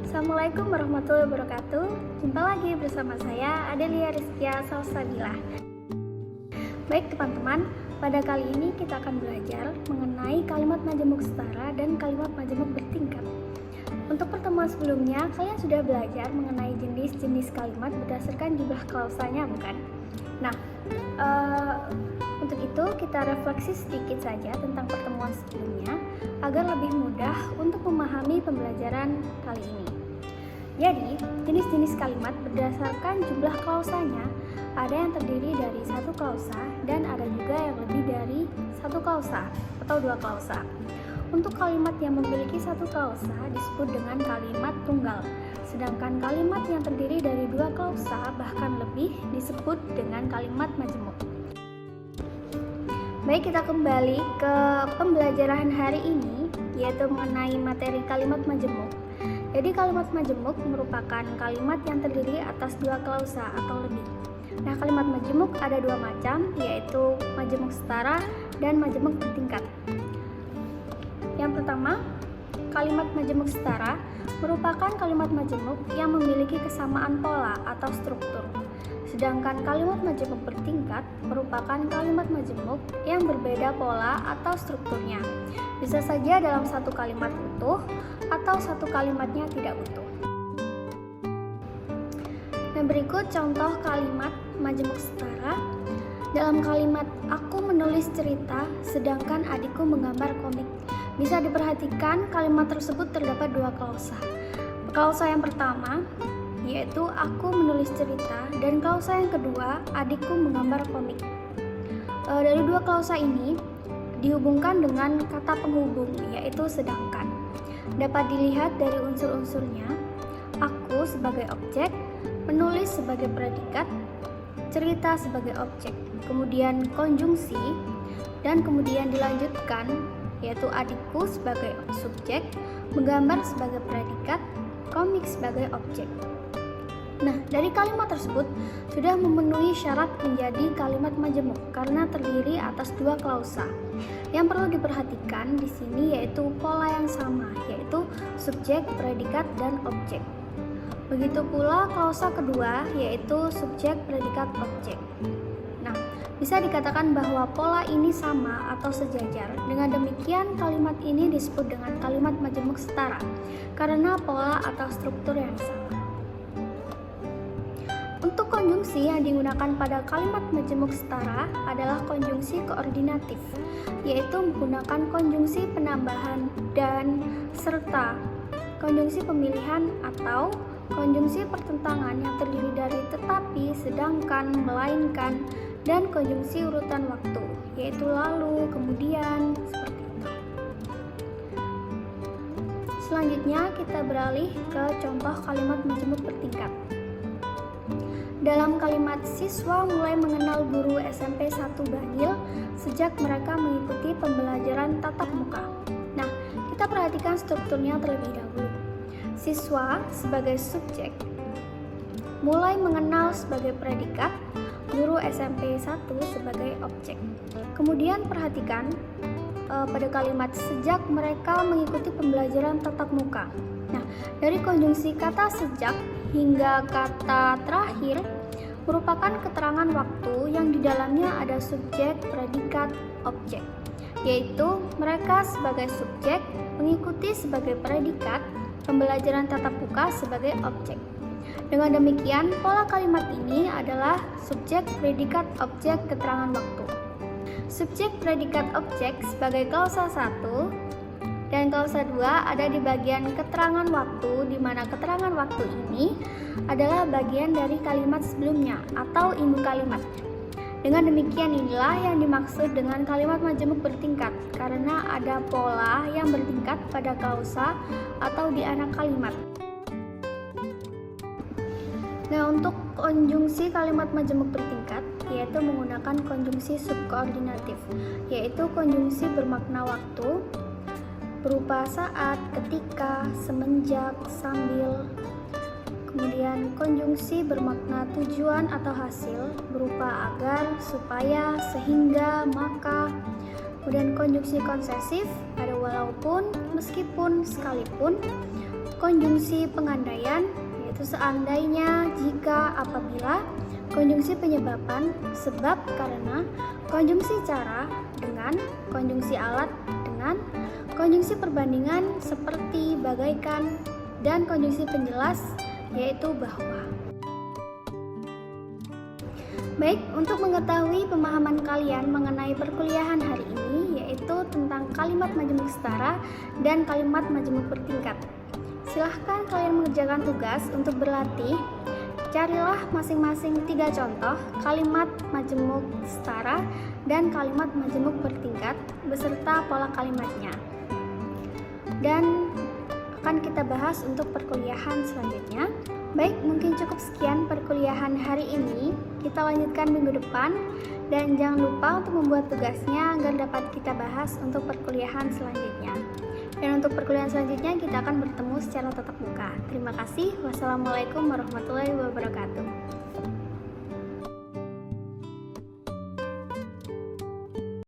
Assalamualaikum warahmatullahi wabarakatuh. Jumpa lagi bersama saya Adelia Rizkia Salsabila. Baik teman-teman, pada kali ini kita akan belajar mengenai kalimat majemuk setara dan kalimat majemuk bertingkat. Untuk pertemuan sebelumnya, kalian sudah belajar mengenai jenis-jenis kalimat berdasarkan jumlah klausanya, bukan? Nah, untuk itu kita refleksi sedikit saja tentang pertemuan sebelumnya agar lebih mudah untuk memahami pembelajaran kali ini. Jadi, jenis-jenis kalimat berdasarkan jumlah klausanya ada yang terdiri dari satu klausa dan ada juga yang lebih dari satu klausa atau dua klausa. Untuk kalimat yang memiliki satu klausa disebut dengan kalimat tunggal, sedangkan kalimat yang terdiri dari dua klausa bahkan lebih disebut dengan kalimat majemuk. Baik, kita kembali ke pembelajaran hari ini, yaitu mengenai materi kalimat majemuk. Jadi kalimat majemuk merupakan kalimat yang terdiri atas dua klausa atau lebih. Nah, kalimat majemuk ada dua macam, yaitu majemuk setara dan majemuk bertingkat. Yang pertama, kalimat majemuk setara merupakan kalimat majemuk yang memiliki kesamaan pola atau struktur. Sedangkan kalimat majemuk bertingkat merupakan kalimat majemuk yang berbeda pola atau strukturnya. Bisa saja dalam satu kalimat utuh atau satu kalimatnya tidak utuh. Nah, berikut contoh kalimat majemuk setara. Dalam kalimat aku menulis cerita sedangkan adikku menggambar komik. Bisa diperhatikan kalimat tersebut terdapat dua klausa. Klausa yang pertama yaitu aku menulis cerita dan klausa yang kedua adikku menggambar komik. Dari dua klausa ini dihubungkan dengan kata penghubung yaitu sedangkan. Dapat dilihat dari unsur-unsurnya, aku sebagai objek, menulis sebagai predikat, cerita sebagai objek, kemudian konjungsi, dan kemudian dilanjutkan yaitu adikku sebagai subjek, menggambar sebagai predikat, komik sebagai objek. Nah, dari kalimat tersebut sudah memenuhi syarat menjadi kalimat majemuk karena terdiri atas dua klausa. Yang perlu diperhatikan di sini yaitu pola yang sama, yaitu subjek, predikat, dan objek. Begitu pula klausa kedua yaitu subjek, predikat, objek. Nah, bisa dikatakan bahwa pola ini sama atau sejajar. Dengan demikian, kalimat ini disebut dengan kalimat majemuk setara karena pola atau struktur yang sama. Untuk konjungsi yang digunakan pada kalimat majemuk setara adalah konjungsi koordinatif, yaitu menggunakan konjungsi penambahan dan serta, konjungsi pemilihan atau konjungsi pertentangan yang terdiri dari tetapi, sedangkan, melainkan, dan konjungsi urutan waktu, yaitu lalu, kemudian, seperti itu. Selanjutnya kita beralih ke contoh kalimat majemuk bertingkat. Dalam kalimat siswa mulai mengenal guru SMP 1 Bangil sejak mereka mengikuti pembelajaran tatap muka. Nah, kita perhatikan strukturnya terlebih dahulu. Siswa sebagai subjek, mulai mengenal sebagai predikat, guru SMP 1 sebagai objek. Kemudian perhatikan pada kalimat sejak mereka mengikuti pembelajaran tatap muka. Nah, dari konjungsi kata sejak hingga kata terakhir merupakan keterangan waktu yang di dalamnya ada subjek, predikat, objek, yaitu mereka sebagai subjek mengikuti sebagai predikat, pembelajaran tatap muka sebagai objek. Dengan demikian, pola kalimat ini adalah subjek, predikat, objek, keterangan waktu. Subjek, predikat, objek sebagai klausa 1 dan klausa 2 ada di bagian keterangan waktu, di mana keterangan waktu ini adalah bagian dari kalimat sebelumnya atau induk kalimat. Dengan demikian inilah yang dimaksud dengan kalimat majemuk bertingkat karena ada pola yang bertingkat pada klausa atau di anak kalimat. Nah, untuk konjungsi kalimat majemuk bertingkat yaitu menggunakan konjungsi subkoordinatif, yaitu konjungsi bermakna waktu berupa saat, ketika, semenjak, sambil. Kemudian konjungsi bermakna tujuan atau hasil berupa agar, supaya, sehingga, maka. Kemudian konjungsi konsesif ada walaupun, meskipun, sekalipun. konjungsi pengandaian, yaitu seandainya, jika, apabila, konjungsi penyebaban, sebab, karena, konjungsi cara, dengan, konjungsi alat, dengan, konjungsi perbandingan, seperti, bagaikan, dan konjungsi penjelas, yaitu bahwa. Baik, untuk mengetahui pemahaman kalian mengenai perkuliahan hari ini, yaitu tentang kalimat majemuk setara dan kalimat majemuk bertingkat. Silahkan kalian mengerjakan tugas untuk berlatih. Carilah masing-masing 3 contoh kalimat majemuk setara dan kalimat majemuk bertingkat beserta pola kalimatnya. Dan akan kita bahas untuk perkuliahan selanjutnya. Baik, mungkin cukup sekian perkuliahan hari ini. Kita lanjutkan minggu depan dan jangan lupa untuk membuat tugasnya agar dapat kita bahas untuk perkuliahan selanjutnya. Dan untuk perkuliahan selanjutnya kita akan bertemu secara tatap muka. Terima kasih. Wassalamualaikum warahmatullahi wabarakatuh.